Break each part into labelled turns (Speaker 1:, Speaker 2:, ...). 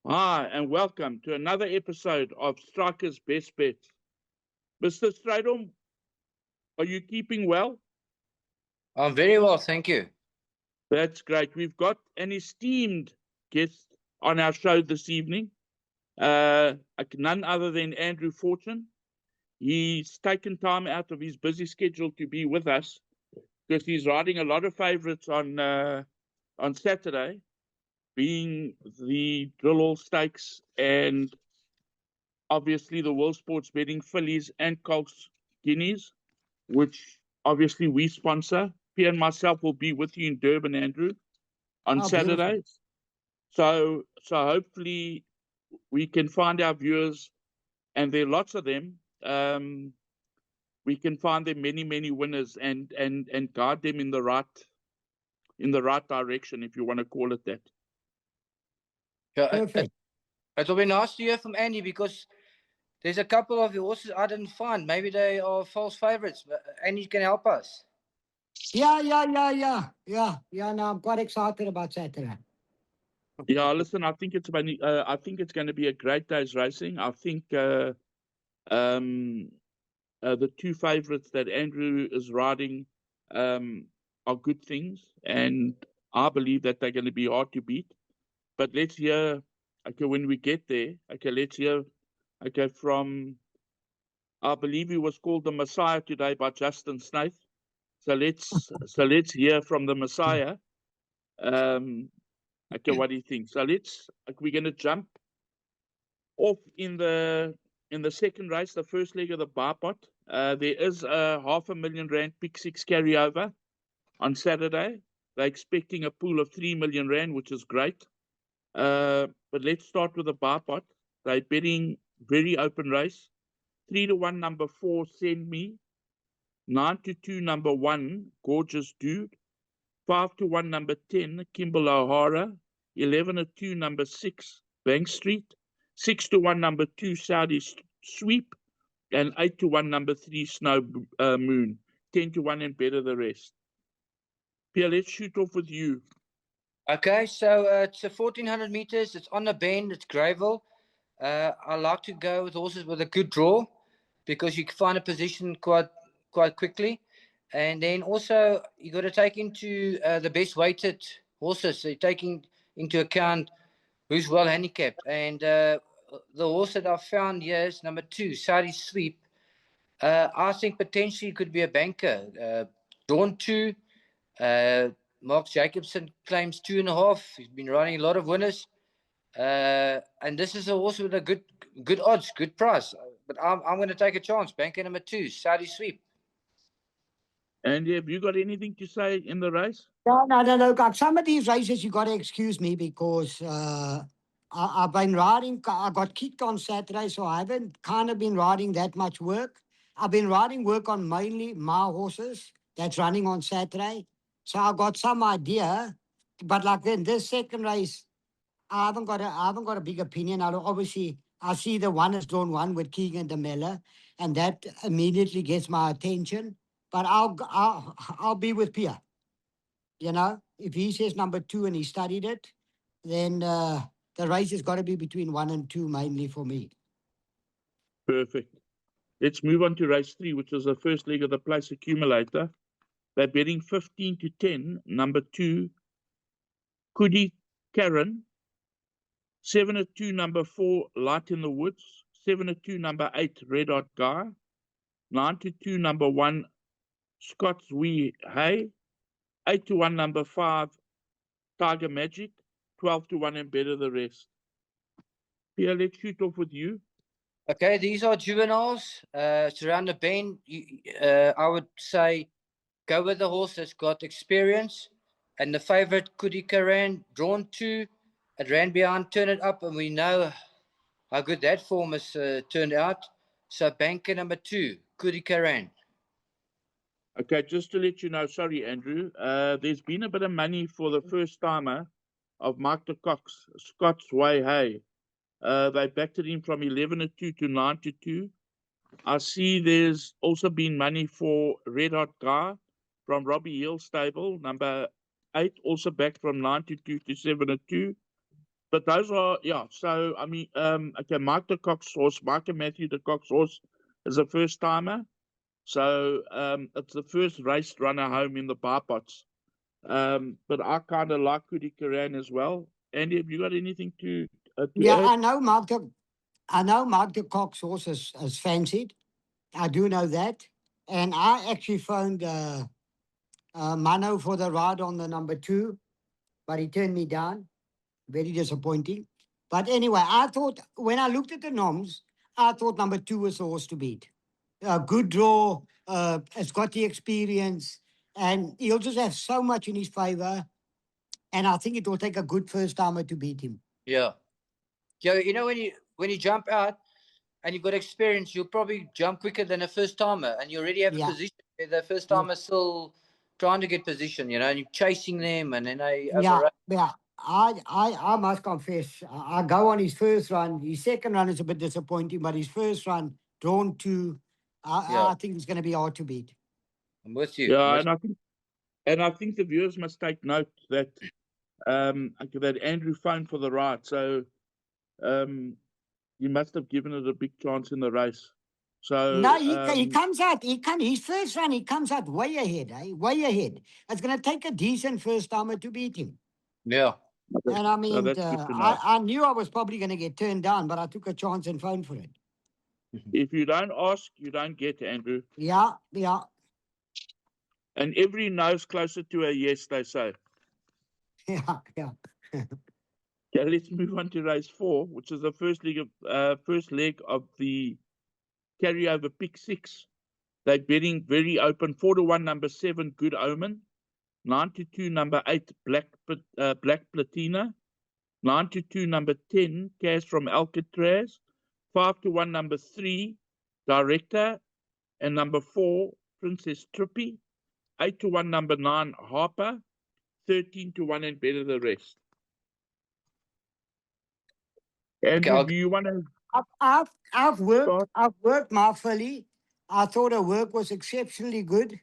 Speaker 1: Hi, and welcome to another episode of Striker'S Best Bets. Mr. Strydom, are you keeping well?
Speaker 2: I'm very well, thank you.
Speaker 1: That's great. We've got an esteemed guest on our show this evening, none other than Andrew Fortune. He's taken time out of his busy schedule to be with us because he's riding a lot of favourites on Saturday, being the Drillhall Stakes and obviously the World Sports Betting Phillies and Colts Guineas, which obviously we sponsor. Piere and myself will be with you in Durban, Andrew, on Saturday. So hopefully we can find our viewers, and there are lots of them. We can find them many winners and guide them in the right direction, if you want to call it that.
Speaker 2: Perfect. It will be nice to hear from Andy because there's a couple of horses I didn't find. Maybe they are false favourites. Andy can help us.
Speaker 3: Yeah. No, I'm quite excited about Saturday.
Speaker 1: Yeah, listen, I think it's going to be a great day's racing. I think the two favourites that Andrew is riding are good things, and I believe that they're going to be hard to beat. But let's hear, when we get there, let's hear, from, I believe he was called the Messiah today by Justin Snaith. So let's hear from the Messiah. What do you think? So we're going to jump off in the second race, the first leg of the bar pot. There is a R500,000 Rand pick six carryover on Saturday. They're expecting a pool of 3 million Rand, which is great. But let's start with the bar pot. They're betting very open race. 3-1 number 4, Send Me. 9-2 number 1, Gorgeous Dude. 5-1 number 10, Kimball O'Hara. 11-2 number 6, Bank Street. 6-1 number 2, Saudi Sweep. And 8-1 number 3, Snow Moon. 10-1 and better the rest. Pierre, let's shoot off with you.
Speaker 2: Okay, so it's a 1,400 meters. It's on the bend. It's Greyville. I like to go with horses with a good draw because you can find a position quite quickly. And then also you got to take into the best weighted horses. So you're taking into account who's well handicapped. And the horse that I found here is number 2, Saudi Sweep. I think potentially could be a banker. Drawn 2. Mark Jacobson claims 2.5. He's been riding a lot of winners. And this is a horse with a good odds, good price. But I'm going to take a chance. Banker number 2, Saudi Sweep.
Speaker 1: And have you got anything to say in the race?
Speaker 3: No. Some of these races you got to excuse me because I've been riding. I got kicked on Saturday, so I haven't kind of been riding that much work. I've been riding work on mainly my horses that's running on Saturday. So I got some idea, but like in this second race, I haven't got a big opinion. I see the one is drawn 1 with Keegan DeMella, and that immediately gets my attention. But I'll be with Pierre. You know, if he says number 2 and he studied it, then the race has got to be between 1 and 2 mainly for me.
Speaker 1: Perfect. Let's move on to race 3, which is the first leg of the place accumulator. They're betting 15-10, number 2, Kudi Karen. 7-2, number 4, Light in the Woods. 7-2, number 8, Red Hot Guy. 9-2, number 1, Scott's Wee Hay. 8-1, number 5, Tiger Magic. 12-1 and better the rest. Pierre, let's shoot off with you.
Speaker 2: Okay, these are juveniles. It's around the bend. I would say go with the horse that's got experience. And the favourite, Kudi Karan, drawn 2. It ran behind, turn it up, and we know how good that form has turned out. So banker number 2, Kudi Karan.
Speaker 1: Okay, just to let you know, sorry, Andrew, there's been a bit of money for the first timer of Mark de Cox, Scott's Way Hay. They backed it in from 11-2 to 9-2. I see there's also been money for Red Hot Guy from Robbie Hill stable, number 8, also backed from 9-2 to 7-2. But those are, yeah. So, I mean, okay, Mike the Cox horse, Mike and Matthew the Cox horse is a first timer. So, it's the first race runner home in the bar pots. But I kind of like Steve Karam as well. Andy, have you got anything to
Speaker 3: Yeah,
Speaker 1: add?
Speaker 3: I know Mark the Cox horse is fancied. I do know that. And I actually phoned Mano for the ride on the number 2, but he turned me down. Very disappointing. But anyway, I thought when I looked at the noms, I thought number 2 was the horse to beat. Good draw. It's got the experience, and he'll just have so much in his favor. And I think it will take a good first timer to beat him.
Speaker 2: Yeah. Yeah, you know, when you jump out and you've got experience, you'll probably jump quicker than a first timer, and you already have a position. The first timer still trying to get position, you know, and you're chasing them, and then they overrun.
Speaker 3: Yeah. I must confess, I go on his first run. His second run is a bit disappointing, but his first run, drawn 2, I think it's going to be hard to beat.
Speaker 2: I'm with you.
Speaker 1: Yeah, and I think the viewers must take note that that Andrew phoned for the ride, so he must have given it a big chance in the race. So
Speaker 3: No, he comes out. His first run, he comes out way ahead. Way ahead. It's going to take a decent first timer to beat him.
Speaker 2: Yeah.
Speaker 3: And I mean,
Speaker 1: that's good to know.
Speaker 3: I knew I was probably going to get turned down, but I took a chance and phoned for it.
Speaker 1: If you don't ask, you don't get, Andrew.
Speaker 3: Yeah.
Speaker 1: And every no's closer to a yes, they say.
Speaker 3: Yeah.
Speaker 1: Okay, let's move on to race 4, which is the first leg of the carryover pick 6. They're betting very open. 4-1, number 7, Good Omen. 9-2, number 8, Black Platina. 9-2, number 10, Cash from Alcatraz. 5-1, number 3, Director. And number 4, Princess Trippy. 8-1, number 9, Harper. 13-1, and better the rest. Andrew, do you want to?
Speaker 3: I've worked my filly. I thought her work was exceptionally good,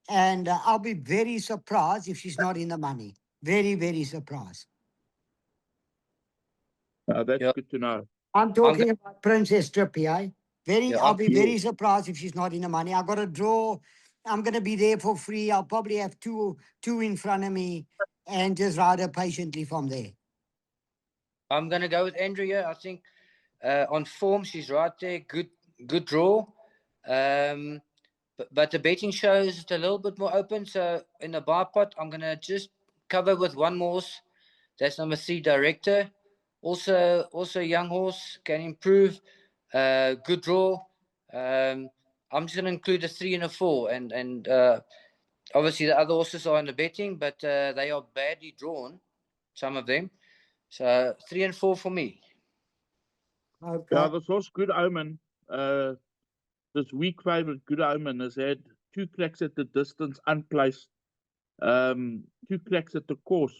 Speaker 3: and I'll be very surprised if she's not in the money. Very, very surprised.
Speaker 1: That's good to know.
Speaker 3: I'm talking about Princess Trippy, eh? I'll be very surprised if she's not in the money. I got a draw. I'm going to be there for free. I'll probably have two in front of me and just ride her patiently from there.
Speaker 2: I'm going to go with Andrea. I think on form, she's right there. Good draw. But the betting shows it's a little bit more open. So in the bar pot, I'm going to just cover with one horse. That's number 3, Director. Also young horse, can improve. Good draw. I'm just going to include a 3 and a 4. And obviously the other horses are in the betting, but they are badly drawn, some of them. So 3 and 4 for me.
Speaker 3: Okay.
Speaker 1: Yeah, this horse, Good Omen, this weak favourite, Good Omen, has had 2 cracks at the distance, unplaced. 2 cracks at the course.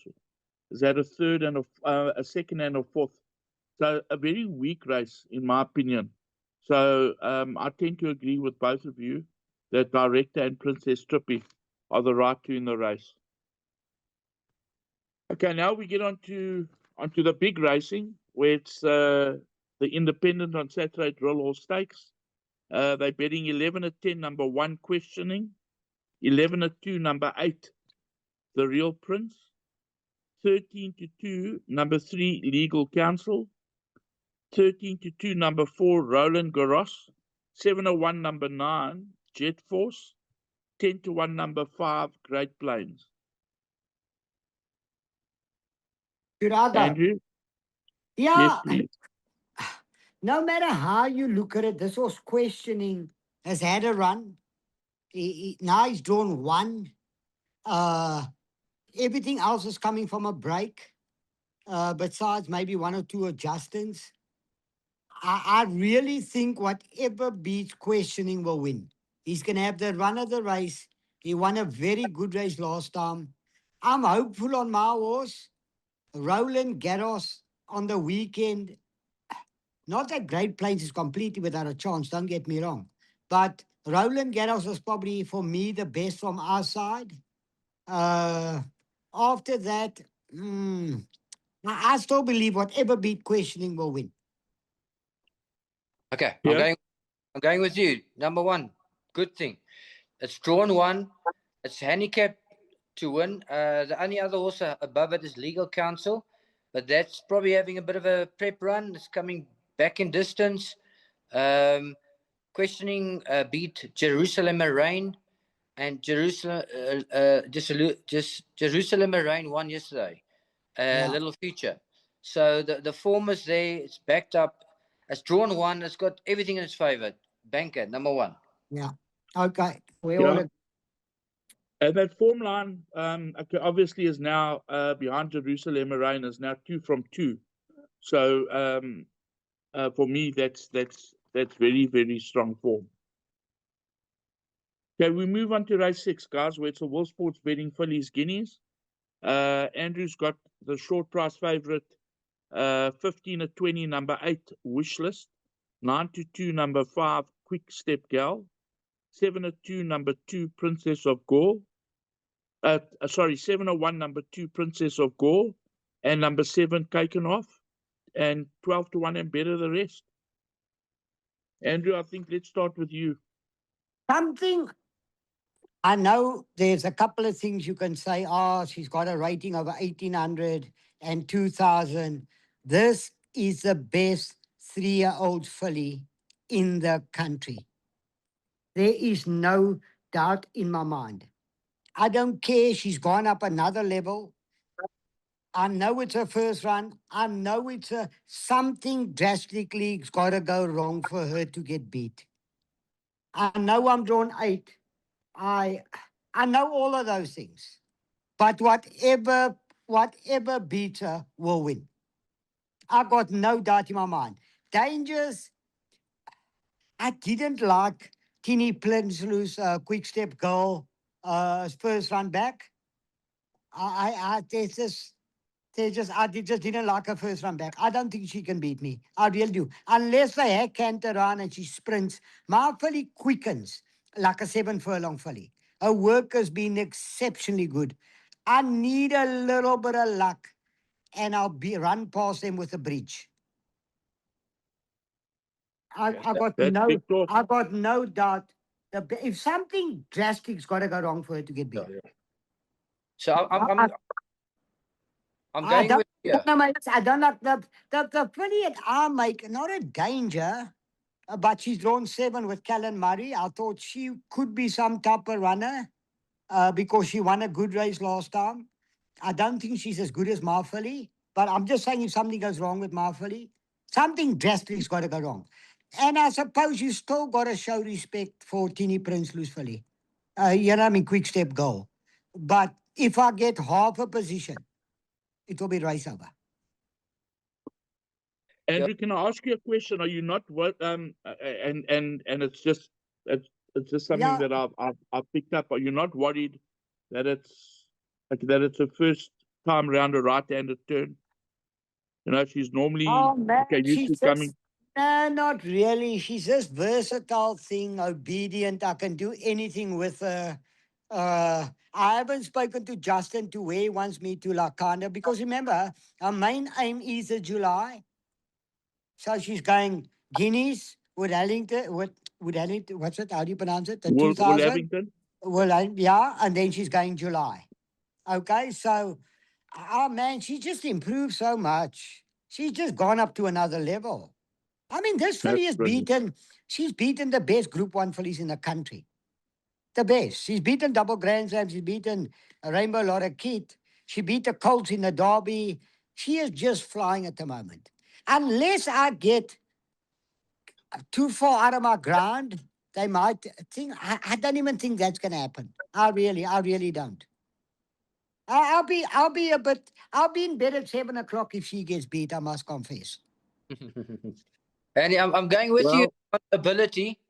Speaker 1: Has had a third and a second and a fourth. So a very weak race, in my opinion. So I tend to agree with both of you that Director and Princess Trippy are the right 2 in the race. Okay, now we get onto the big racing, where it's the Independent on Saturday Drill Horse Stakes. They're betting 11-10, number 1, Questioning. 11-2, number 8, The Real Prince. 13-2, number 3, Legal Counsel. 13-2, number 4, Roland Garros. 7-1, number 9, Jet Force. 10-1, number 5, Great Plains.
Speaker 3: Should I go?
Speaker 1: Andrew?
Speaker 3: Yeah.
Speaker 1: Yes,
Speaker 3: No matter how you look at it, this horse Questioning has had a run. Now he's drawn 1. Everything else is coming from a break, besides maybe 1 or 2 adjustments. I really think whatever beats Questioning will win. He's going to have the run of the race. He won a very good race last time. I'm hopeful on my horse. Roland Garros on the weekend. Not that Great Plains is completely without a chance, don't get me wrong. But Roland Garros was probably, for me, the best from our side. After that, I still believe whatever beat questioning will win.
Speaker 2: Okay,
Speaker 1: Yeah.
Speaker 2: I'm going with you. Number one, good thing. It's drawn 1. It's handicapped to win. The only other horse above it is Legal Counsel, but that's probably having a bit of a prep run. It's coming back in distance. Questioning beat Jerusalem Rain, and Jerusalem Rain won yesterday. Little feature. So the form is there. It's backed up. It's drawn 1. It's got everything in its favour. Banker number 1.
Speaker 3: Yeah. Okay. We
Speaker 1: Yeah.
Speaker 3: all agree.
Speaker 1: And that form line, obviously, is now behind Jerusalem Rain is now 2 from 2. So for me, that's very, very strong form. Okay, we move on to race 6, guys, where it's a World Sports Betting Phillies Guineas. Andrew's got the short price favourite, 15 at 20, number 8, Wish List. 9 to 2, number 5, Quick Step Gal. 7 at 2, number 2, Princess of Gaul. 701, number 2, Princess of Gaul. And number 7, Taken Off. And 12 to 1, and better the rest. Andrew, I think let's start with you.
Speaker 3: Something, I know there's a couple of things you can say. Oh, she's got a rating over 1,800 and 2,000. This is the best 3-year-old filly in the country. There is no doubt in my mind. I don't care. She's gone up another level. I know it's her first run. I know it's something drastically's got to go wrong for her to get beat. I know I'm drawn 8. I know all of those things. But whatever beats her will win. I got no doubt in my mind. Dangers, I didn't like Tini Plinsloo's quick step goal first run back. I just didn't like her first run back. I don't think she can beat me. I really do. Unless the heck canter run and she sprints. My filly quickens like a 7 furlong filly. Her work has been exceptionally good. I need a little bit of luck and I'll run past them with a bridge. I got no doubt. If something drastic's got to go wrong for her to get beat.
Speaker 2: So I'm going with you.
Speaker 3: I don't know. The filly at arm make not a danger, but she's drawn 7 with Callan Murray. I thought she could be some type of runner because she won a good race last time. I don't think she's as good as my filly, but I'm just saying if something goes wrong with my filly, something drastic's got to go wrong. And I suppose you still got to show respect for Tini Prinsloo's filly. You know what I mean? Quick step goal. But if I get half a position, it will be race over.
Speaker 1: Andrew, can I ask you a question? Are you not and it's just something that I've picked up. Are you not worried that it's a first time round a right-handed turn? You know, she's normally used to coming.
Speaker 3: No, not really. She's just versatile thing, obedient. I can do anything with her. I haven't spoken to Justin to where he wants me to Lakanda because remember, our main aim is July. So she's going Guineas, Woodallington, what's it? How do you pronounce it? The 2000? Yeah, and then she's going July. Okay, so, oh man, she just improved so much. She's just gone up to another level. I mean, this filly has she's beaten the best Group 1 fillies in the country. The best. She's beaten Double Grand Slam. She's beaten Rainbow Lotta Kid. She beat the Colts in the Derby. She is just flying at the moment. Unless I get too far out of my ground, they might think, I don't even think that's going to happen. I really don't. I'll be in bed at 7 o'clock if she gets beat, I must confess.
Speaker 2: And I'm going with you on ability.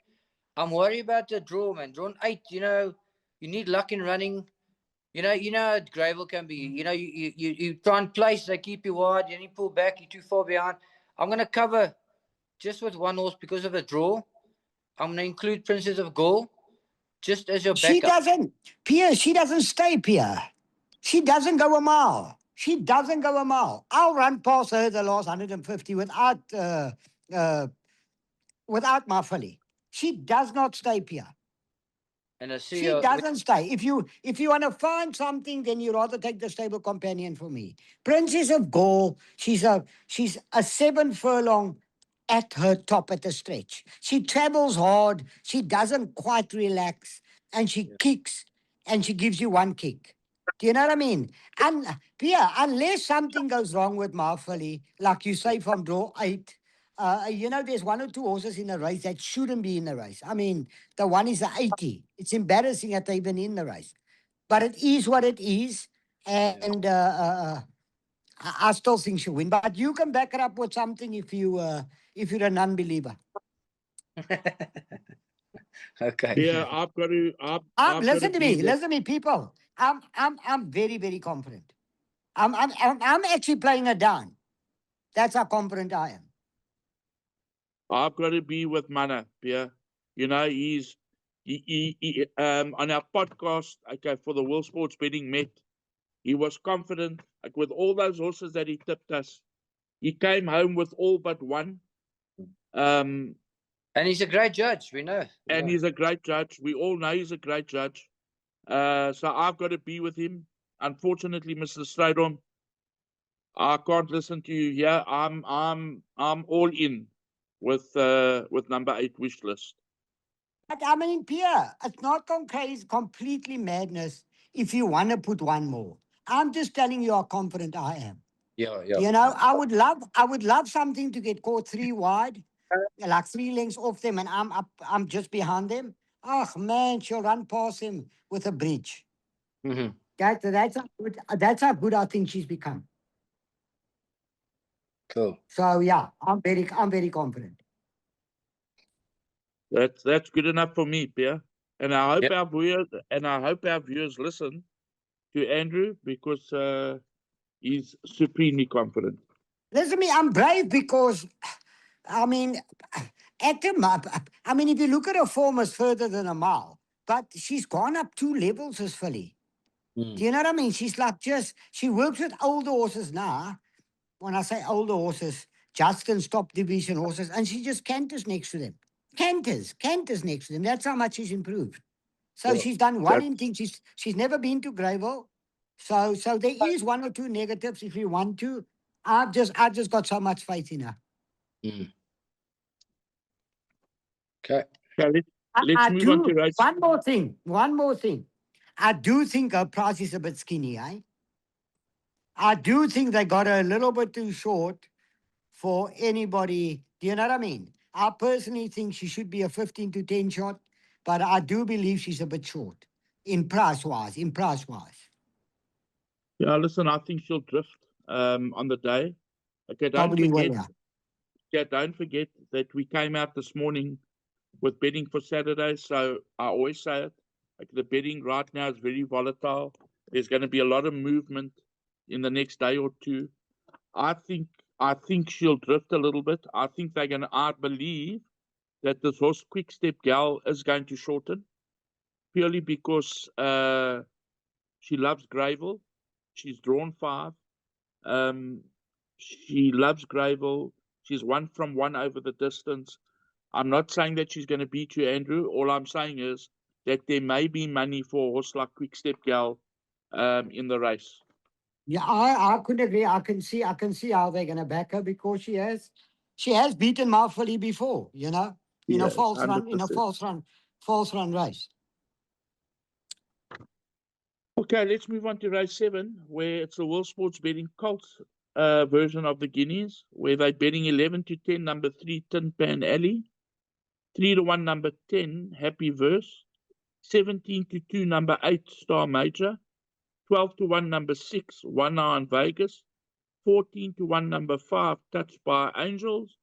Speaker 2: I'm worried about the draw, man. Drawn 8, you need luck in running. You know how Greyville can be. You try and place, they keep you wide, and you pull back, you're too far behind. I'm going to cover just with one horse because of the draw. I'm going to include Princess of Gaul just as your backup.
Speaker 3: She doesn't stay, Piere. She doesn't go a mile. She doesn't go a mile. I'll run past her the last 150 without my filly. She does not stay, Piere.
Speaker 2: And I see
Speaker 3: She doesn't stay. If you want to find something, then you rather take the stable companion for me. Princess of Gaul, she's a 7 furlong at her top at the stretch. She travels hard. She doesn't quite relax, and she kicks, and she gives you one kick. Do you know what I mean? And Piere, unless something goes wrong with my filly, like you say from draw 8, there's 1 or 2 horses in a race that shouldn't be in the race. I mean, the one is a 80. It's embarrassing that they're even in the race. But it is what it is. And I still think she'll win. But you can back it up with something if you're an unbeliever.
Speaker 2: Okay.
Speaker 1: Yeah, I've got to.
Speaker 3: Listen to me, people. I'm very, very confident. I'm actually playing it down. That's how confident I am.
Speaker 1: I've got to be with Mana, Piere. He's on our podcast, okay, for the World Sports Betting Met. He was confident, like with all those horses that he tipped us. He came home with all but one.
Speaker 2: And he's a great judge, we know.
Speaker 1: And he's a great judge. We all know he's a great judge. So I've got to be with him. Unfortunately, Mr. Strydom, I can't listen to you here. I'm all in with number 8 wish list.
Speaker 3: But I mean, Piere, it's not completely madness if you want to put one more. I'm just telling you how confident I am.
Speaker 2: Yeah.
Speaker 3: I would love something to get caught 3 wide, like 3 lengths off them, and I'm just behind them. Oh man, she'll run past him with a bridge.
Speaker 2: Mm-hmm.
Speaker 3: That's how good I think she's become.
Speaker 2: Cool.
Speaker 3: So yeah, I'm very confident.
Speaker 1: That's good enough for me, Piere. And I hope our viewers listen to Andrew because he's supremely confident.
Speaker 3: Listen to me, I'm brave because, I mean, if you look at her form, is further than a mile, but she's gone up 2 levels as filly. Do you know what I mean? She's like she works with older horses now. When I say older horses, Justin's top division horses, and she just canters next to them. Canters next to them. That's how much she's improved. So she's done one in things. She's never been to Greyville. So there is 1 or 2 negatives if you want to. I've just got so much faith in her.
Speaker 2: Okay.
Speaker 1: Let's move on to race.
Speaker 3: One more thing. I do think her price is a bit skinny, eh? I do think they got her a little bit too short for anybody. Do you know what I mean? I personally think she should be a 15 to 10 shot, but I do believe she's a bit short in price wise.
Speaker 1: Yeah, listen, I think she'll drift on the day. Okay, don't forget that we came out this morning with betting for Saturday. So I always say it, like the betting right now is very volatile. There's going to be a lot of movement in the next day or two. I think she'll drift a little bit. I believe that this horse Quick Step Gal is going to shorten purely because she loves Greyville. She's drawn 5. She loves Greyville. She's 1 from 1 over the distance. I'm not saying that she's going to beat you, Andrew. All I'm saying is that there may be money for a horse like Quick Step Gal in the race.
Speaker 3: Yeah, I could agree. I can see how they're going to back her because she has beaten my filly before, in a false run race.
Speaker 1: Okay, let's move on to race 7, where it's the World Sports Betting Colts version of the Guineas, where they're betting 11 to 10, number 3, Tin Pan Alley, 3 to 1, number 10, Happy Verse, 17 to 2, number 8, Star Major, 12 to 1, number 6, 1 Eye on Vegas, 14 to 1, number 5, Touched by Angels,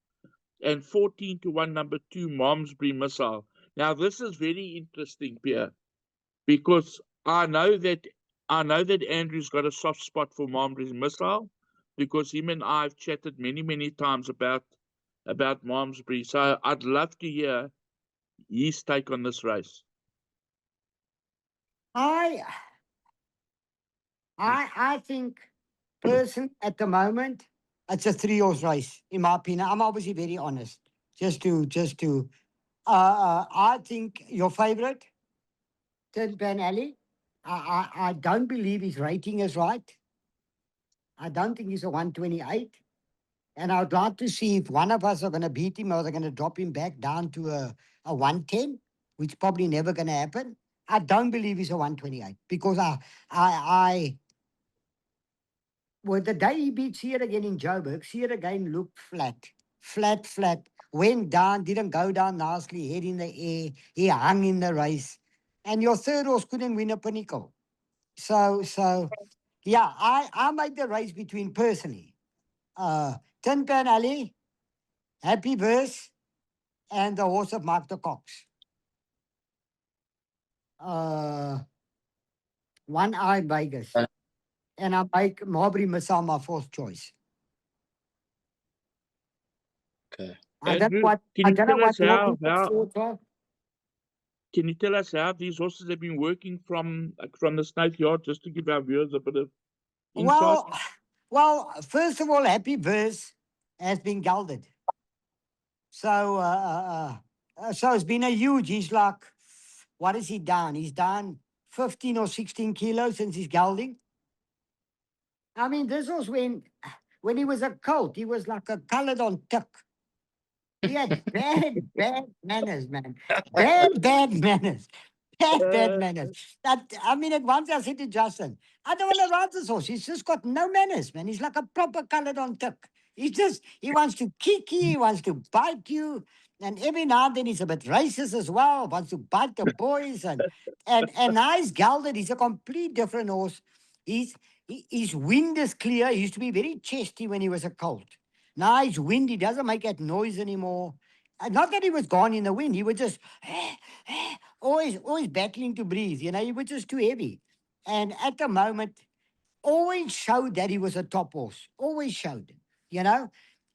Speaker 1: and 14 to 1, number 2, Malmesbury Missile. Now, this is very interesting, Piere, because I know that Andrew's got a soft spot for Malmesbury Missile because him and I have chatted many, many times about Malmesbury. So I'd love to hear his take on this race.
Speaker 3: I think person at the moment, it's a 3-horse race, in my opinion. I'm obviously very honest. I think your favorite, Tin Pan Alley, I don't believe his rating is right. I don't think he's a 128. And I'd like to see if one of us are going to beat him or they're going to drop him back down to a 110, which probably never going to happen. I don't believe he's a 128 because well, the day he beat Sear again in Joburg, Sear again looked flat, went down, didn't go down nicely, head in the air, he hung in the race. And your third horse couldn't win a pinnacle. So yeah, I made the race between personally, Tin Pan Alley, Happy Verse, and the horse of Mark the Cox. One Eye Vegas. And I make Malmesbury Missile my fourth choice.
Speaker 2: Okay.
Speaker 3: I don't know
Speaker 1: Andrew,
Speaker 3: what
Speaker 1: can you tell us
Speaker 3: your
Speaker 1: how
Speaker 3: thoughts are.
Speaker 1: can you tell us how these horses have been working from the snake yard, just to give our viewers a bit of insight?
Speaker 3: Well, first of all, Happy Verse has been gelded. So it's been a huge. He's like, what is he down? He's down 15 or 16 kilos since he's gelding. I mean, this was when he was a colt. He was like a colored on tick. He had bad manners, man. Bad manners. Bad manners. I mean, at once I said to Justin, I don't want to ride this horse. He's just got no manners, man. He's like a proper colored on tick. He wants to kick you, he wants to bite you. And every now and then he's a bit racist as well, wants to bite the boys. And now he's gelded. He's a complete different horse. His wind is clear. He used to be very chesty when he was a colt. Now his wind, he doesn't make that noise anymore. Not that he was gone in the wind. He was just always battling to breathe. You know, he was just too heavy. And at the moment, always showed that he was a top horse. Always showed, you know.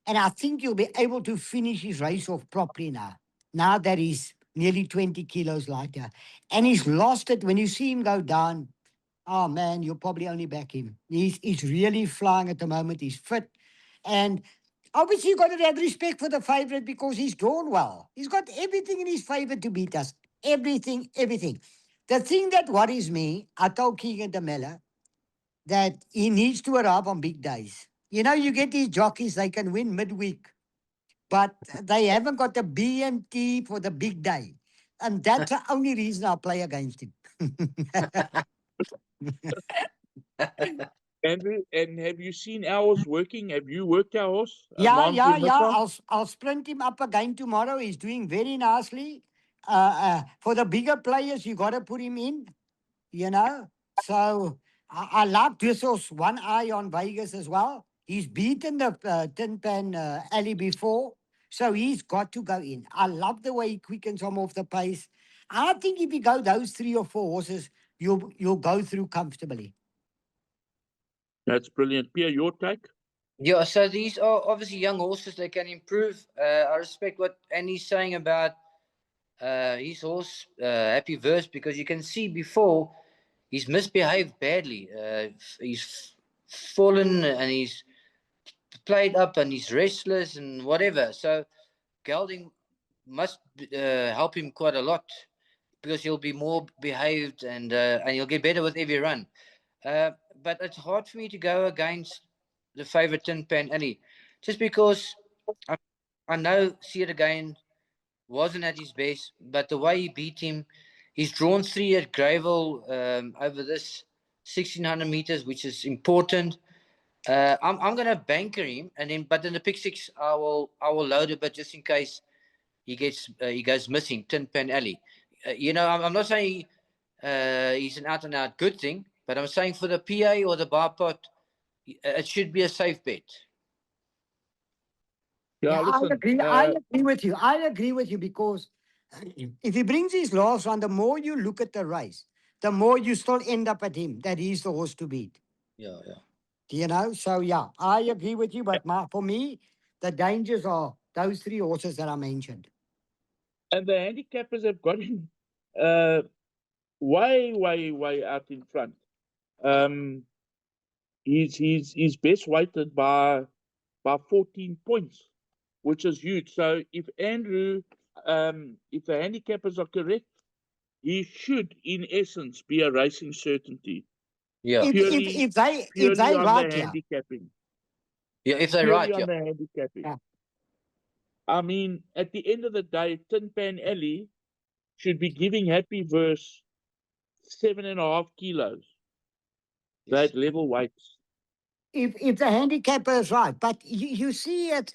Speaker 3: And I think he'll be able to finish his race off properly now. Now that he's nearly 20 kilos lighter. And he's lost it. When you see him go down, oh man, you'll probably only back him. He's really flying at the moment. He's fit. And obviously, you've got to have respect for the favourite because he's drawn well. He's got everything in his favour to beat us. Everything. The thing that worries me, I told Keegan de Miller that he needs to arrive on big days. You know, you get these jockeys, they can win midweek, but they haven't got the BMT for the big day. And that's the only reason I play against him.
Speaker 1: Andrew, and have you seen ours working? Have you worked our horse?
Speaker 3: Yeah. I'll sprint him up again tomorrow. He's doing very nicely. For the bigger players, you got to put him in, you know. So I like Dussel's one eye on Vegas as well. He's beaten the Tin Pan Alley before, so he's got to go in. I love the way he quickens him off the pace. I think if you go those 3 or 4 horses, you'll go through comfortably.
Speaker 1: That's brilliant. Piere, your take?
Speaker 2: Yeah, so these are obviously young horses. They can improve. I respect what Andy's saying about his horse, Happy Verse, because you can see before he's misbehaved badly. He's fallen and he's played up and he's restless and whatever. So gelding must help him quite a lot because he'll be more behaved and he'll get better with every run. But it's hard for me to go against the favourite Tin Pan Alley, just because I know See It Again wasn't at his best, but the way he beat him, he's drawn 3 at Greyville over this 1600 meters, which is important. I'm gonna banker him, and then but in the pick 6 I will load a bit just in case he goes missing. Tin Pan Alley, you know, I'm not saying he's an out and out good thing, but I'm saying for the PA or the bar pot, it should be a safe bet.
Speaker 1: Yeah, listen,
Speaker 3: I agree with you because if he brings his last run, the more you look at the race, the more you still end up at him that he's the horse to beat.
Speaker 2: Yeah.
Speaker 3: You know, so yeah, I agree with you. But for me, the dangers are those 3 horses that I mentioned.
Speaker 1: And the handicappers have got him way out in front. he's best weighted by 14 points, which is huge. So if Andrew, if the handicappers are correct, he should, in essence, be a racing certainty.
Speaker 2: Yeah.
Speaker 3: If they
Speaker 1: Purely on
Speaker 3: right
Speaker 1: the
Speaker 3: here.
Speaker 1: handicapping.
Speaker 2: Yeah, if they're
Speaker 1: Purely
Speaker 2: right,
Speaker 1: on
Speaker 2: yeah.
Speaker 1: the handicapping.
Speaker 3: Yeah.
Speaker 1: I mean, at the end of the day, Tin Pan Alley should be giving Happy Verse 7.5 kilos.
Speaker 2: Yes.
Speaker 1: That level weights.
Speaker 3: If the handicapper is right, but you see it's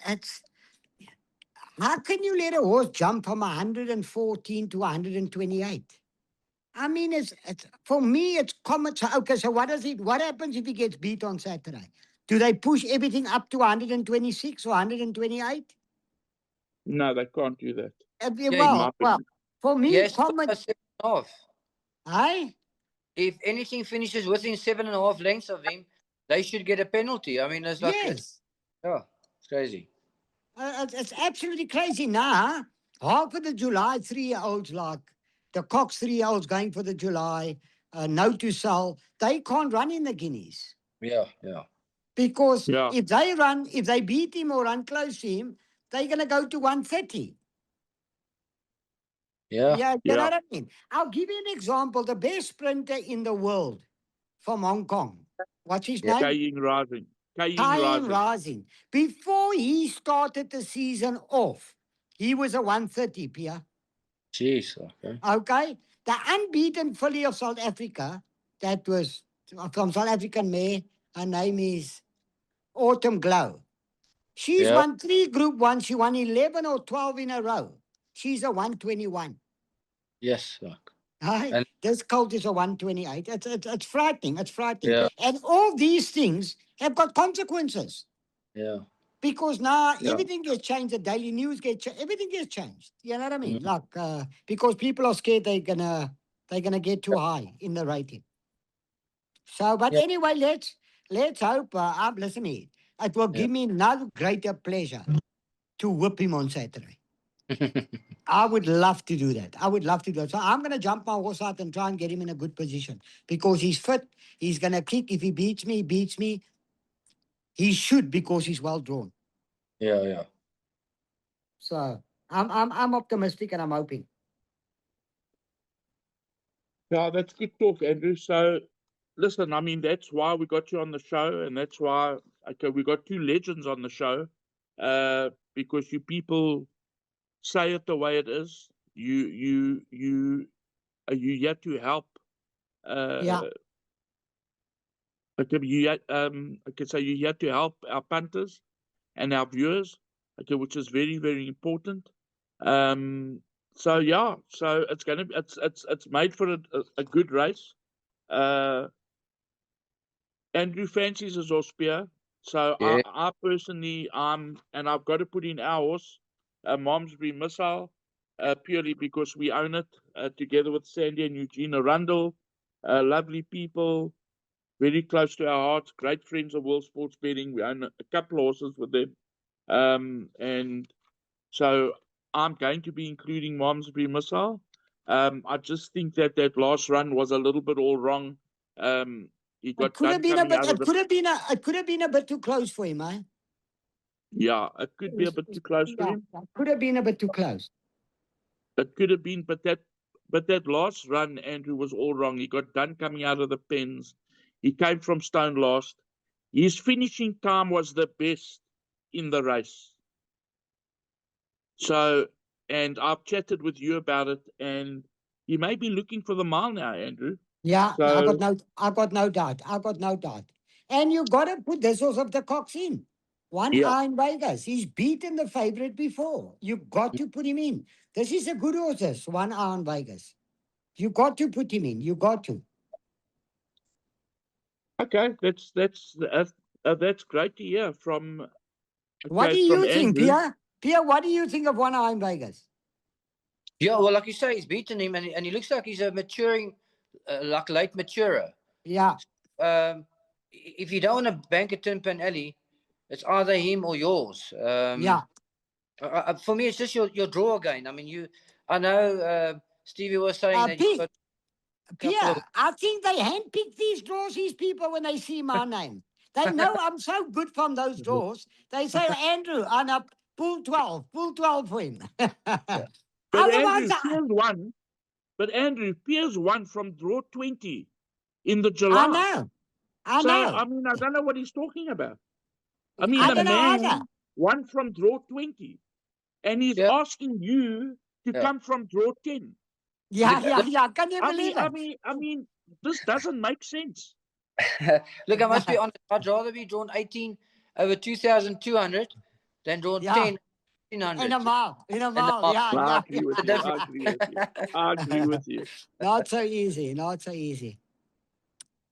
Speaker 3: how can you let a horse jump from 114 to 128? I mean, it's for me, it's common. So, okay, so what happens if he gets beat on Saturday? Do they push everything up to 126 or 128?
Speaker 1: No, they can't do that.
Speaker 2: Yeah,
Speaker 1: in my
Speaker 3: Well,
Speaker 1: opinion.
Speaker 3: for me,
Speaker 2: yes,
Speaker 3: common.
Speaker 2: 7.5.
Speaker 3: Aye?
Speaker 2: If anything finishes within 7.5 lengths of him, they should get a penalty. I mean, it's like,
Speaker 3: Yes.
Speaker 2: it's crazy.
Speaker 3: It's absolutely crazy now. Half of the July 3-year-olds, like the Cox 3-year-olds going for the July, no to sell, they can't run in the Guineas.
Speaker 2: Yeah.
Speaker 3: Because
Speaker 1: Yeah.
Speaker 3: if they beat him or run close to him, they're going to go to 130.
Speaker 2: Yeah.
Speaker 3: Yeah, you know
Speaker 1: Yeah.
Speaker 3: what I mean? I'll give you an example. The best sprinter in the world from Hong Kong. What's his name?
Speaker 1: Kaying Rising.
Speaker 3: Kaying Rising. Before he started the season off, he was a 130, Piere.
Speaker 2: Jeez. Okay.
Speaker 3: Okay? The unbeaten filly of South Africa, that was from South African mare, her name is Autumn Glow. She's
Speaker 2: Yeah.
Speaker 3: won 3 Group 1. She won 11 or 12 in a row. She's a 121.
Speaker 2: Yes. Like.
Speaker 3: Right?
Speaker 2: And
Speaker 3: This Colt is a 128. It's frightening. It's frightening.
Speaker 2: yeah.
Speaker 3: And all these things have got consequences.
Speaker 2: Yeah.
Speaker 3: Because now
Speaker 2: Yeah.
Speaker 3: everything gets changed. The daily news gets changed. Everything gets changed. You know what I mean?
Speaker 2: Mhm.
Speaker 3: Like because people are scared they're gonna get too high in the rating. So, but
Speaker 2: Yeah.
Speaker 3: anyway, let's hope. Listen here. It will give me no greater pleasure to whip him on Saturday. I would love to do that. I would love to do it. So I'm going to jump my horse out and try and get him in a good position because he's fit. He's going to kick. If he beats me, he beats me. He should because he's well drawn.
Speaker 2: Yeah.
Speaker 3: So I'm optimistic and I'm hoping.
Speaker 1: Yeah, that's good talk, Andrew. So, listen, I mean, that's why we got you on the show, and that's why we got 2 legends on the show, because you people say it the way it is. You have to help.
Speaker 3: Yeah.
Speaker 1: So you have to help our punters and our viewers, which is very, very important. So yeah, so it's made for a good race. Andrew fancies his horse Piere. So
Speaker 2: Yeah.
Speaker 1: I personally, and I've got to put in our horse, Malmesbury Missile, purely because we own it together with Sandy and Eugenia Rundle, lovely people, very close to our hearts, great friends of World Sports Betting. We own a couple of horses with them. And so I'm going to be including Malmesbury Missile. I just think that last run was a little bit all wrong. He got
Speaker 3: It could have been a
Speaker 1: coming
Speaker 3: bit.
Speaker 1: out of
Speaker 3: It
Speaker 1: the.
Speaker 3: could have been a bit too close for him, eh?
Speaker 1: Yeah, it could be a bit too close for him.
Speaker 3: It could have been a bit too close.
Speaker 1: It could have been, but that last run, Andrew, was all wrong. He got done coming out of the pens. He came from stone last. His finishing time was the best in the race. So, and I've chatted with you about it, and you may be looking for the mile now, Andrew.
Speaker 3: Yeah,
Speaker 1: So,
Speaker 3: I got no doubt. And you got to put this horse of the Cox in. One eye in Vegas. He's beaten the favorite before. You got to put him in. This is a good horse, this One Eye in Vegas. You got to put him in. You got to.
Speaker 1: okay, that's great to hear from.
Speaker 3: What do
Speaker 1: from
Speaker 3: you think,
Speaker 1: Andrew.
Speaker 3: Piere? Piere, what do you think of One Eye in Vegas?
Speaker 2: Yeah, well, like you say, he's beaten him, and he looks like he's a maturing, like late maturer.
Speaker 3: Yeah.
Speaker 2: If you don't want to bank a Tin Pan Alley, it's either him or yours.
Speaker 3: Yeah.
Speaker 2: For me, it's just your draw again. I mean, I know Stevie was saying that
Speaker 3: Piere, I think they handpick these draws, these people, when they see my name. They know I'm so good from those draws. They say, Andrew, I'm up pull 12 for him.
Speaker 1: But
Speaker 3: Otherwise,
Speaker 1: Andrew, Pierre's won from draw 20 in the
Speaker 3: I
Speaker 1: July.
Speaker 3: know. I
Speaker 1: So,
Speaker 3: know.
Speaker 1: I mean, I don't know what he's talking about. I mean,
Speaker 3: I
Speaker 1: the
Speaker 3: don't know either.
Speaker 1: man won from draw 20, and he's
Speaker 2: Yeah.
Speaker 1: asking you to
Speaker 2: Yeah.
Speaker 1: come from draw 10.
Speaker 3: Yeah. Can you believe it?
Speaker 1: I mean, this doesn't make sense.
Speaker 2: Look, I must be honest. I'd rather be drawn 18 over 2,200 than drawn 10 1,500.
Speaker 3: In a mile. Yeah.
Speaker 1: I agree with you. I agree with you.
Speaker 3: Not so easy.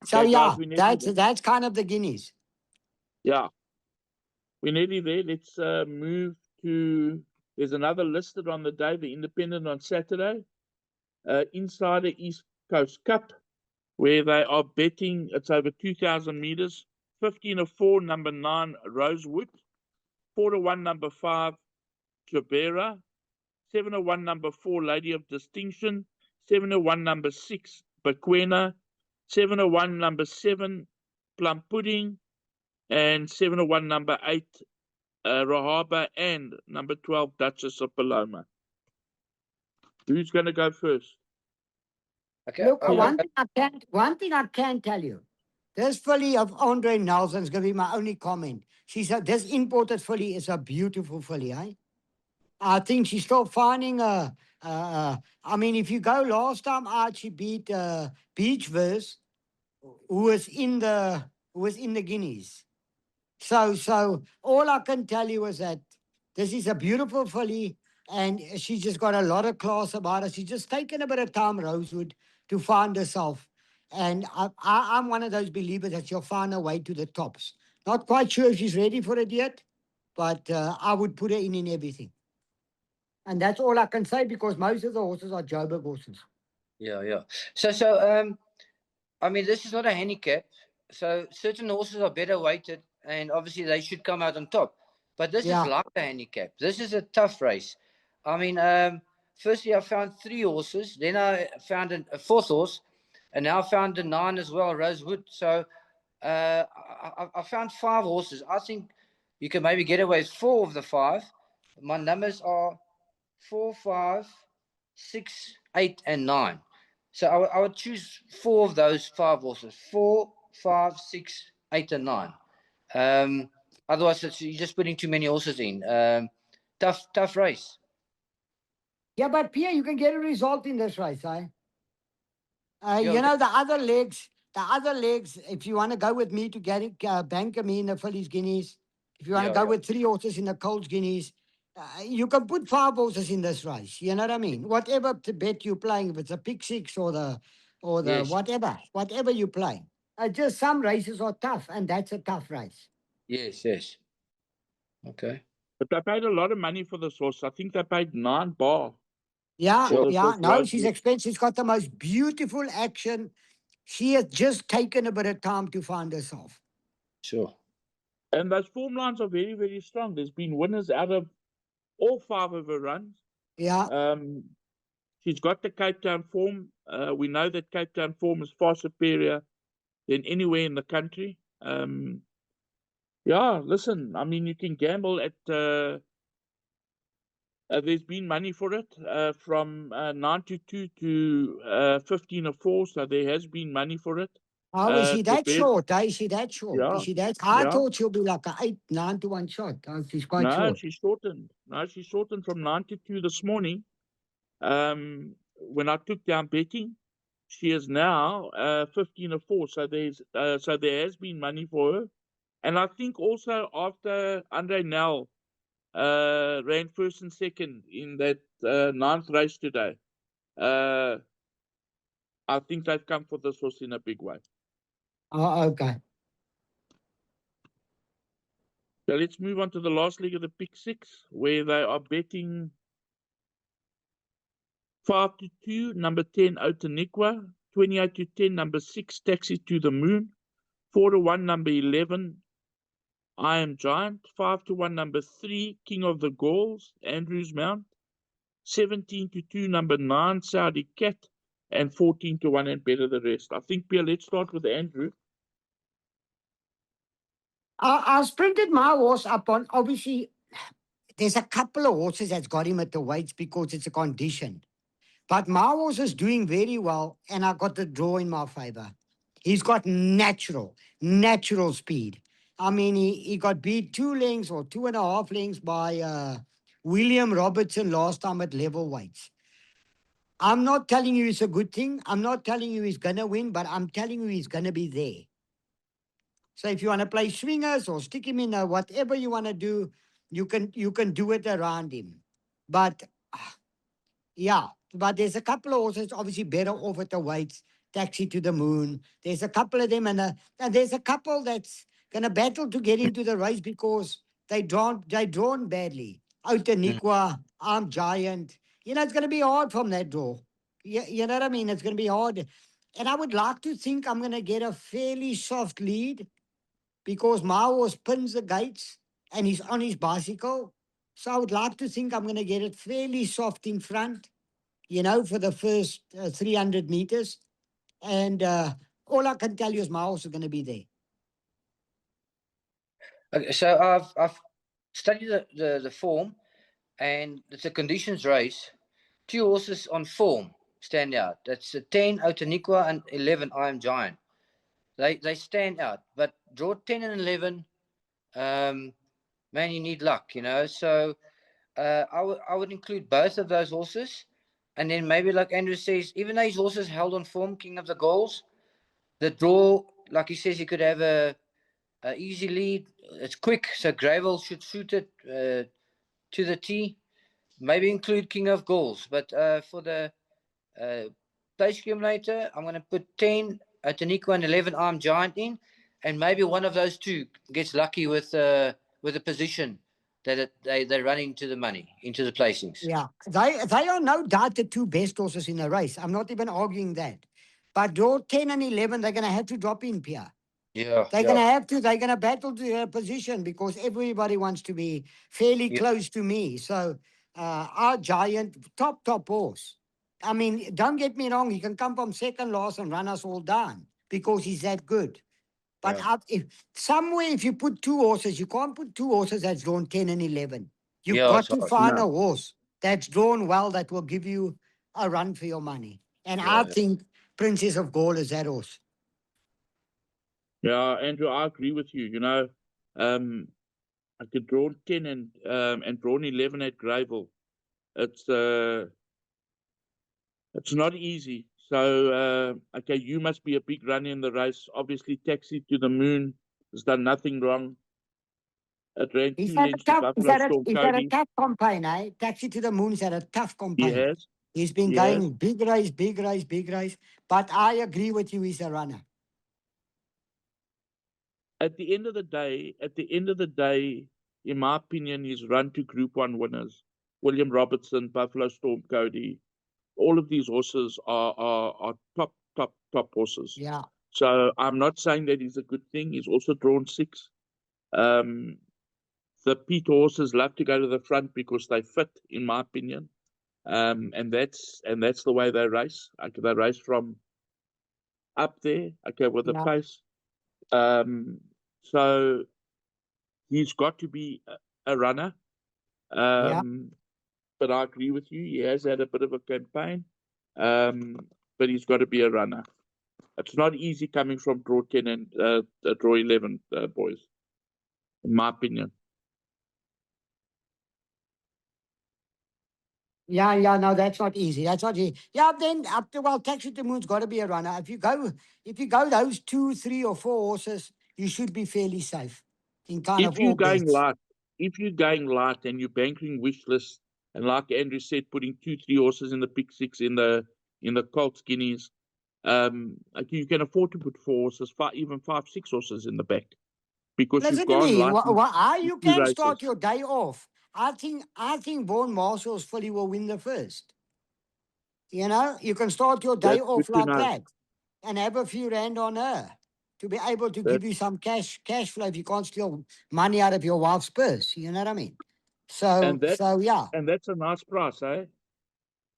Speaker 3: So
Speaker 1: Okay,
Speaker 3: yeah,
Speaker 1: guys, we nearly there.
Speaker 3: that's kind of the Guineas.
Speaker 1: Yeah, we're nearly there. Let's move to. There's another listed on the day, the Independent on Saturday, Insider East Coast Cup, where they are betting. It's over 2,000 meters. 15-4, number 9 Rosewood, 4-1, number 5 Jabera, 7-1, number 4 Lady of Distinction, 7-1, number 6 Baquena, 7-1, number 7 Plum Pudding, and 7-1, number 8 Rahaba, and number 12 Duchess of Paloma. Who's going to go first?
Speaker 2: Okay.
Speaker 3: Look, one thing I can tell you. This filly of Andre Nelson's going to be my only comment. She said this imported filly is a beautiful filly, eh? I think she's still finding I mean, if you go last time out, she beat Beachverse, who was in the Guineas. So all I can tell you is that this is a beautiful filly, and she's just got a lot of class about her. She's just taken a bit of time, Rosewood, to find herself. And I'm one of those believers that she'll find her way to the tops. Not quite sure if she's ready for it yet, but I would put her in everything. And that's all I can say, because most of the horses are Joburg horses.
Speaker 2: Yeah. So, I mean, this is not a handicap. So certain horses are better weighted, and obviously they should come out on top. But this is like a handicap. This is a tough race. I mean, firstly I found 3 horses, then I found a 4th horse, and now I found a 9 as well, Rosewood. So I found 5 horses. I think you can maybe get away with 4 of the 5. My numbers are 4, 5, 6, 8, and 9. So I would choose 4 of those 5 horses. 4, 5, 6, 8, and 9. Otherwise, you're just putting too many horses in. Tough race.
Speaker 3: Yeah, but Pierre, you can get a result in this race, eh? You know, the other legs, if you want to go with me to get it, banker me in the Phillies Guineas, if you want to go with 3 horses in the Colts Guineas, you can put 5 horses in this race. You know what I mean? Whatever bet you're playing, if it's a pick 6 or the whatever you're playing. Just some races are tough, and that's a tough race.
Speaker 2: Yes. Okay.
Speaker 1: But they paid a lot of money for this horse. I think they paid 9 bar.
Speaker 3: Yeah. No, she's
Speaker 1: Rosewood.
Speaker 3: expensive. She's got the most beautiful action. She has just taken a bit of time to find herself.
Speaker 2: Sure.
Speaker 1: And those form lines are very, very strong. There's been winners out of all 5 of her runs.
Speaker 3: Yeah.
Speaker 1: She's got the Cape Town form. We know that Cape Town form is far superior than anywhere in the country. Yeah, listen, I mean, you can gamble at... there's been money for it from 92 to 15-4, so there has been money for it.
Speaker 3: Oh, is she that short? Is she that short?
Speaker 1: Yeah.
Speaker 3: Is she that? I thought she'll be like a 8, 9 to 1 shot. Oh, she's quite short.
Speaker 1: No, she's shortened from 92 this morning. When I took down betting, she is now 15-4. So there has been money for her, and I think also after Andre Nel ran first and second in that 9th race today, I think they've come for this horse in a big way.
Speaker 3: Oh, okay.
Speaker 1: So let's move on to the last leg of the pick 6, where they are betting 5-2, number 10 Otaniqua, 28-10, number 6 Taxi to the Moon, 4-1, number 11 I Am Giant, 5-1, number 3 King of the Gauls, Andrew's Mount, 17-2, number 9 Saudi Cat, and 14-1 and better the rest. I think, Pierre, let's start with Andrew.
Speaker 3: I sprinted my horse up on, obviously, there's a couple of horses that's got him at the weights because it's a condition. But my horse is doing very well, and I got the draw in my favor. He's got natural speed. I mean, he got beat 2 lengths or 2.5 lengths by William Robertson last time at level weights. I'm not telling you it's a good thing. I'm not telling you he's going to win, but I'm telling you he's going to be there. So if you want to play swingers or stick him in whatever you want to do, you can do it around him. But yeah, but there's a couple of horses obviously better off at the weights. Taxi to the Moon. There's a couple of them, and there's a couple that's gonna battle to get into the race because they drawn badly. Outaniqua, Arm Giant. You know, it's gonna be hard from that draw. You know what I mean? It's gonna be hard. And I would like to think I'm gonna get a fairly soft lead because my horse pins the gates and he's on his bicycle. So I would like to think I'm gonna get it fairly soft in front, you know, for the first 300 meters. And all I can tell you is my horse is going to be there.
Speaker 2: Okay, so I've studied the form, and it's a conditions race. 2 horses on form stand out. That's 10 Outaniqua and 11 I Am Giant. They stand out, but draw 10 and 11, man, you need luck, you know. So I would include both of those horses, and then maybe like Andrew says, even though his horses held on form, King of the Goals, the draw, like he says, he could have a easy lead. It's quick, so Greyville should suit it to the T. Maybe include King of Goals, but for the place accumulator, I'm going to put 10 Outaniqua and 11 Arm Giant in, and maybe one of those 2 gets lucky with a position that they run into the money, into the placings.
Speaker 3: Yeah, they are no doubt the 2 best horses in the race. I'm not even arguing that. But draw 10 and 11, they're going to have to drop in, Piere.
Speaker 2: Yeah,
Speaker 3: they're going to have to. They're going to battle to their position because everybody wants to be fairly close to me. So our Giant, top horse. I mean, don't get me wrong. He can come from second last and run us all down because he's that good. But if you put 2 horses, you can't put 2 horses that's drawn 10 and 11. You've got to find a horse that's drawn well that will give you a run for your money. And I think Princess of Gaul is that horse.
Speaker 1: Yeah, Andrew, I agree with you. You know, I could draw 10 and draw 11 at Greyville. It's not easy. So okay, you must be a big runner in the race. Obviously, Taxi to the Moon has done nothing wrong. It ran 2 lengths to Buffalo Storm
Speaker 3: He's had a tough campaign, eh? Taxi to the Moon's had a tough campaign.
Speaker 1: He has.
Speaker 3: He's been going big race. But I agree with you, he's a runner.
Speaker 1: At the end of the day, in my opinion, he's run to Group 1 winners. William Robertson, Buffalo Storm Cody, all of these horses are top horses.
Speaker 3: Yeah.
Speaker 1: So I'm not saying that he's a good thing. He's also drawn 6. The Pete horses love to go to the front because they fit, in my opinion. And that's the way they race. Okay, they race from up there, okay, with the pace. So he's got to be a runner. But I agree with you. He has had a bit of a campaign. But he's got to be a runner. It's not easy coming from draw 10 and draw 11, boys, in my opinion.
Speaker 3: Yeah, no, that's not easy. Yeah, then Taxi to the Moon's got to be a runner. If you go those 2, 3, or 4 horses, you should be fairly safe in kind of all bets.
Speaker 1: If you're going light and you're banking wish list, and like Andrew said, putting 2, 3 horses in the pick 6 in the Colts Guineas, you can afford to put 4 horses, even 5, 6 horses in the back, because
Speaker 3: Listen
Speaker 1: you've gone
Speaker 3: to me.
Speaker 1: light.
Speaker 3: You can start your day off. I think Vaughan Marshall's Philly will win the first. You know, you can start your day off like that and have a few rand on her to be able to give you some cash flow if you can't steal money out of your wife's purse. You know what I mean? So yeah.
Speaker 1: And that's a nice price, eh?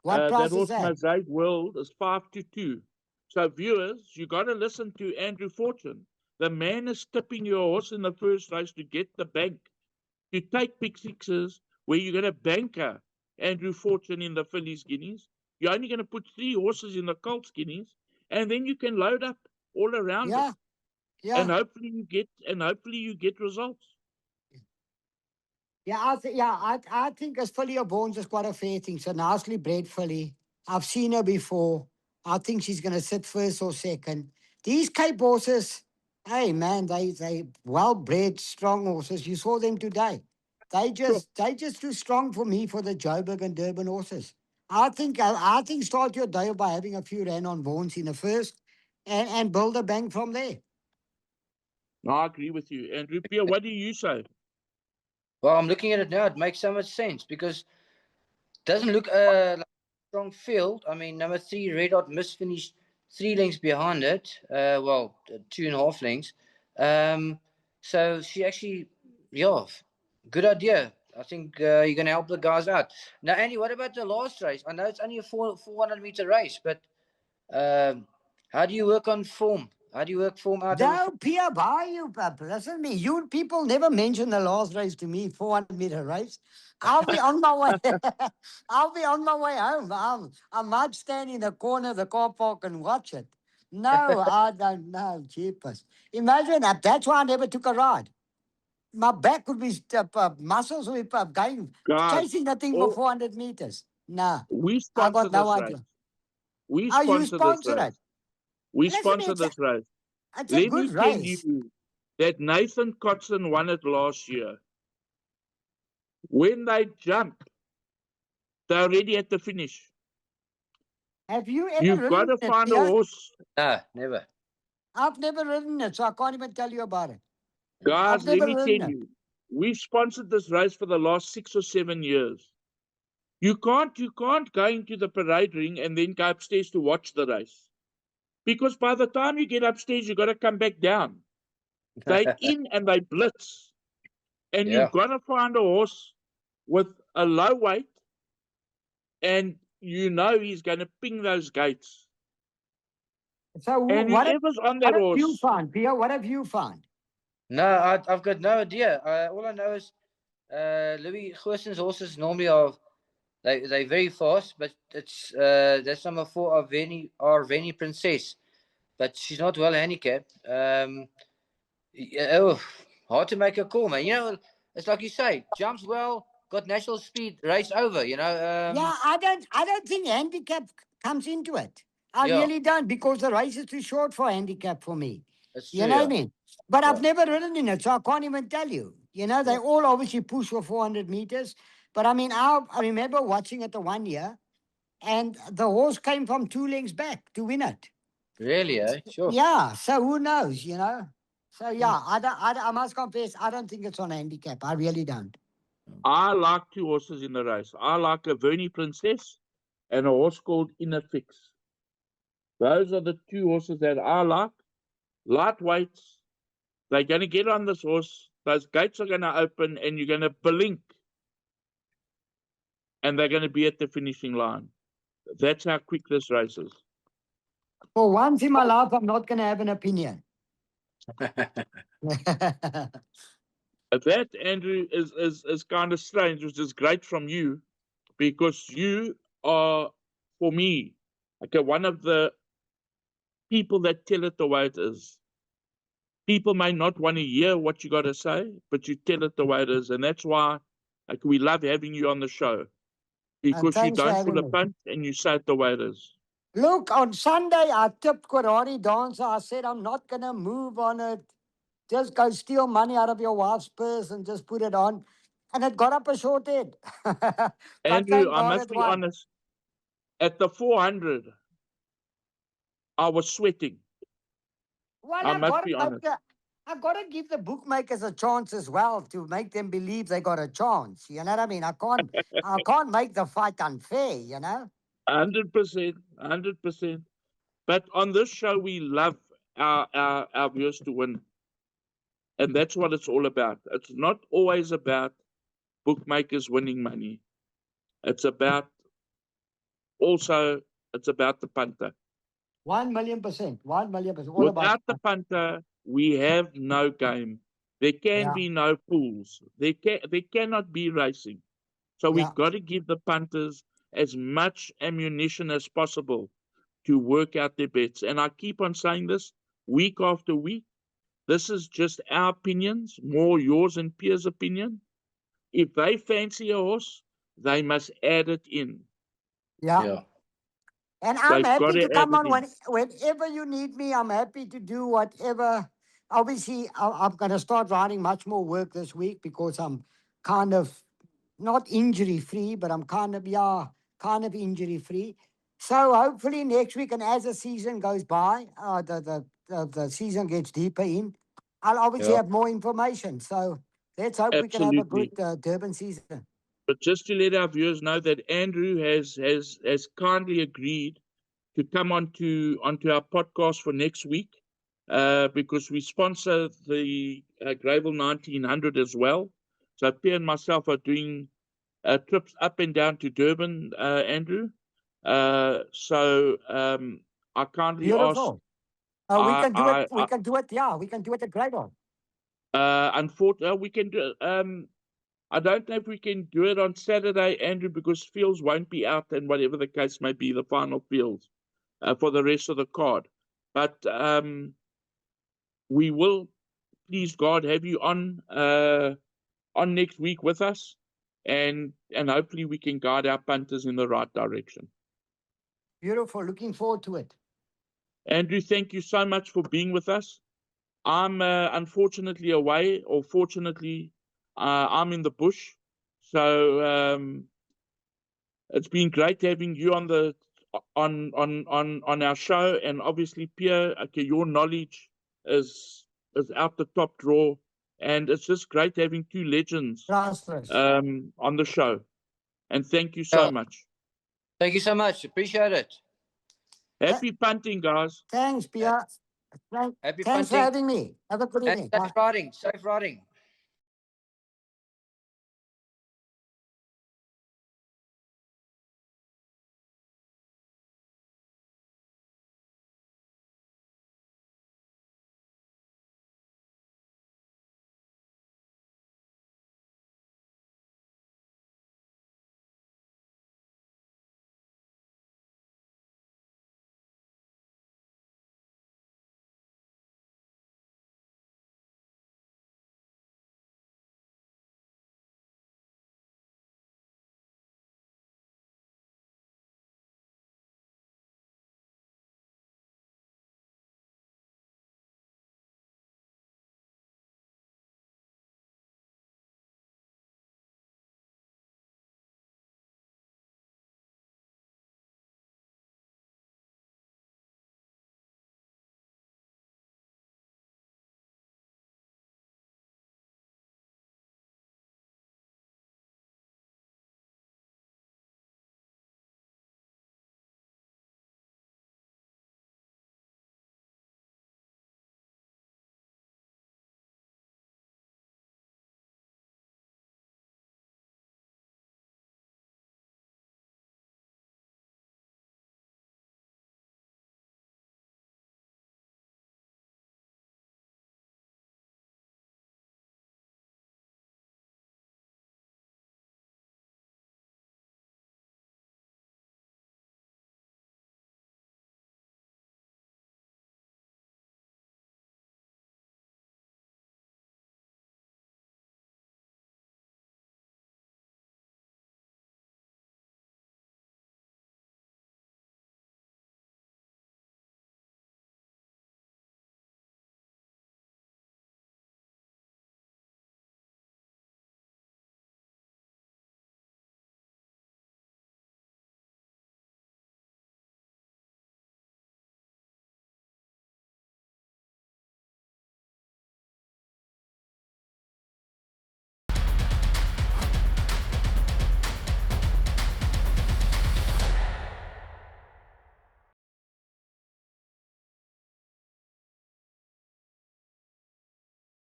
Speaker 3: What price is that?
Speaker 1: Mosaic World is 5-2. So viewers, you got to listen to Andrew Fortune. the man is tipping your horse in the first race to get the bank, to take pick sixes where you're going to banker Andrew Fortune in the Phillies Guineas. You're only going to put 3 horses in the Colts Guineas, and then you can load up all around
Speaker 3: Yeah,
Speaker 1: it.
Speaker 3: yeah.
Speaker 1: And hopefully you get results.
Speaker 3: Yeah, I think as filly of Bones is quite a fair thing. So nicely bred filly. I've seen her before. I think she's going to sit first or second. These Cape horses, hey man, they well bred, strong horses. You saw them today. They just too strong for me for the Joburg and Durban horses. I think start your day by having a few ran on Bones in the first, and build a bank from there.
Speaker 1: No, I agree with you. Andrew Piere, what do you say?
Speaker 2: Well, I'm looking at it now. It makes so much sense because it doesn't look like a strong field. I mean, number 3, Red Hot Miss finished 3 lengths behind it. 2.5 lengths. So she actually, yeah, good idea. I think you're going to help the guys out. Now, Andy, what about the last race? I know it's only a 400-meter race, but how do you work on form? How do you work form out of
Speaker 3: No, Pia, by you, listen to me. You people never mention the last race to me, 400-meter race. I'll be on my way. I'll be on my way home. I might stand in the corner of the car park and watch it. No, I don't know. Jeepers. Imagine that. That's why I never took a ride. My back would be, muscles would be going,
Speaker 1: Guys,
Speaker 3: chasing the thing for 400 meters. No,
Speaker 1: we
Speaker 3: I
Speaker 1: sponsor
Speaker 3: got no
Speaker 1: this
Speaker 3: idea.
Speaker 1: race. We
Speaker 3: Oh, you
Speaker 1: sponsor this
Speaker 3: sponsored it.
Speaker 1: race. We
Speaker 3: Listen,
Speaker 1: sponsor this race.
Speaker 3: it's a
Speaker 1: Let
Speaker 3: good
Speaker 1: me tell
Speaker 3: race.
Speaker 1: you that Nathan Cotson won it last year. When they jump, they're already at the finish.
Speaker 3: Have you ever
Speaker 1: You've got
Speaker 3: ridden
Speaker 1: to
Speaker 3: it,
Speaker 1: find a
Speaker 3: Pia?
Speaker 1: horse.
Speaker 2: No, never.
Speaker 3: I've never ridden it, so I can't even tell you about it.
Speaker 1: Guys,
Speaker 3: I've
Speaker 1: let
Speaker 3: never
Speaker 1: me tell
Speaker 3: ridden it.
Speaker 1: you, we've sponsored this race for the last 6 or 7 years. You can't go into the parade ring and then go upstairs to watch the race. Because by the time you get upstairs, you've got to come back down. They in and they blitz. And
Speaker 2: Yeah.
Speaker 1: you've got to find a horse with a low weight, and you know he's going to ping those gates.
Speaker 3: So
Speaker 1: And whoever's on that
Speaker 3: what have you
Speaker 1: horse,
Speaker 3: found, Pia? What have you found?
Speaker 2: No, I've got no idea. All I know is Louis Goosen's horses normally they're very fast, but it's that's number 4 of Veni Princess, but she's not well handicapped. Hard to make a call, man. You know, it's like you say, jumps well, got natural speed, race over. You know.
Speaker 3: Yeah, I don't think handicap comes into it. I
Speaker 2: Yeah.
Speaker 3: really don't, because the race is too short for handicap for me.
Speaker 2: That's
Speaker 3: You
Speaker 2: true.
Speaker 3: know
Speaker 2: Yeah.
Speaker 3: what I mean? But I've
Speaker 2: Yeah.
Speaker 3: never ridden in it, so I can't even tell you. You know, they
Speaker 2: Yeah.
Speaker 3: all obviously push for 400 meters. But I mean, I remember watching it the one year, and the horse came from 2 lengths back to win it.
Speaker 2: Really? Sure.
Speaker 3: Yeah, so who knows, you know? So yeah, I must confess, I don't think it's on a handicap. I really don't.
Speaker 1: I like 2 horses in the race. I like a Vernie Princess and a horse called Inner Fix. Those are the 2 horses that I like. Lightweights. They're going to get on this horse. Those gates are going to open and you're going to blink. And they're going to be at the finishing line. That's how quick this race is.
Speaker 3: For once in my life, I'm not going to have an opinion.
Speaker 1: That, Andrew, is kind of strange, which is great from you, because you are, for me, okay, one of the people that tell it the way it is. People may not want to hear what you got to say, but you tell it the way it is. And that's why we love having you on the show, because you
Speaker 3: thanks for
Speaker 1: don't
Speaker 3: having
Speaker 1: pull a
Speaker 3: me.
Speaker 1: punch and you say it the way it is.
Speaker 3: Look, on Sunday, I tipped karate dancer. I said, I'm not going to move on it. Just go steal money out of your wife's purse and just put it on. And it got up a short head. But
Speaker 1: Andrew,
Speaker 3: thank
Speaker 1: I
Speaker 3: God
Speaker 1: must
Speaker 3: it
Speaker 1: be
Speaker 3: won.
Speaker 1: honest. At the 400, I was sweating.
Speaker 3: Well,
Speaker 1: I must be honest.
Speaker 3: I've got to give the bookmakers a chance as well, to make them believe they got a chance. You know what I mean? I can't make the fight unfair, you know?
Speaker 1: 100%, 100%. But on this show, we love our viewers to win. And that's what it's all about. It's not always about bookmakers winning money. It's about the punter.
Speaker 3: 1 million %. 1 million %. All about
Speaker 1: Without the punter, we have no game. There can
Speaker 3: Yeah.
Speaker 1: be no pools. There cannot be racing. So
Speaker 3: Yeah.
Speaker 1: we've got to give the punters as much ammunition as possible to work out their bets. And I keep on saying this week after week. This is just our opinions, more yours and Pierre's opinion. If they fancy a horse, they must add it in.
Speaker 2: Yeah.
Speaker 3: And I'm
Speaker 1: They've got
Speaker 3: happy to
Speaker 1: to
Speaker 3: come
Speaker 1: add it
Speaker 3: on
Speaker 1: in.
Speaker 3: whenever you need me. I'm happy to do whatever. Obviously, I'm going to start riding much more work this week because I'm kind of not injury free, but I'm kind of injury free. So hopefully next week, and as the season goes by, the season gets deeper in, I'll obviously
Speaker 2: Yeah.
Speaker 3: have more information. So let's hope we can have a
Speaker 1: Absolutely.
Speaker 3: good Durban season.
Speaker 1: But just to let our viewers know that Andrew has kindly agreed to come onto our podcast for next week, because we sponsor the Greyville 1900 as well. So Pierre and myself are doing trips up and down to Durban, Andrew. So I kindly ask.
Speaker 3: Beautiful. We can do it. We can do it. Yeah, we can do it at Greyville.
Speaker 1: Unfortunately, we can do. I don't know if we can do it on Saturday, Andrew, because fields won't be out, and whatever the case may be, the final fields for the rest of the card. But we will, please God, have you on next week with us, and hopefully we can guide our punters in the right direction.
Speaker 3: Beautiful. Looking forward to it.
Speaker 1: Andrew, thank you so much for being with us. I'm unfortunately away, or fortunately, I'm in the bush. So it's been great having you on our show, and obviously, Pierre, okay, your knowledge is out the top drawer, and it's just great having two legends on the show. And thank you so much.
Speaker 2: Thank you so much. Appreciate it.
Speaker 1: Happy punting, guys.
Speaker 3: Thanks, Pierre.
Speaker 2: Happy
Speaker 3: Thanks for
Speaker 2: punting.
Speaker 3: having me. Have a good evening.
Speaker 2: Safe riding. Safe riding.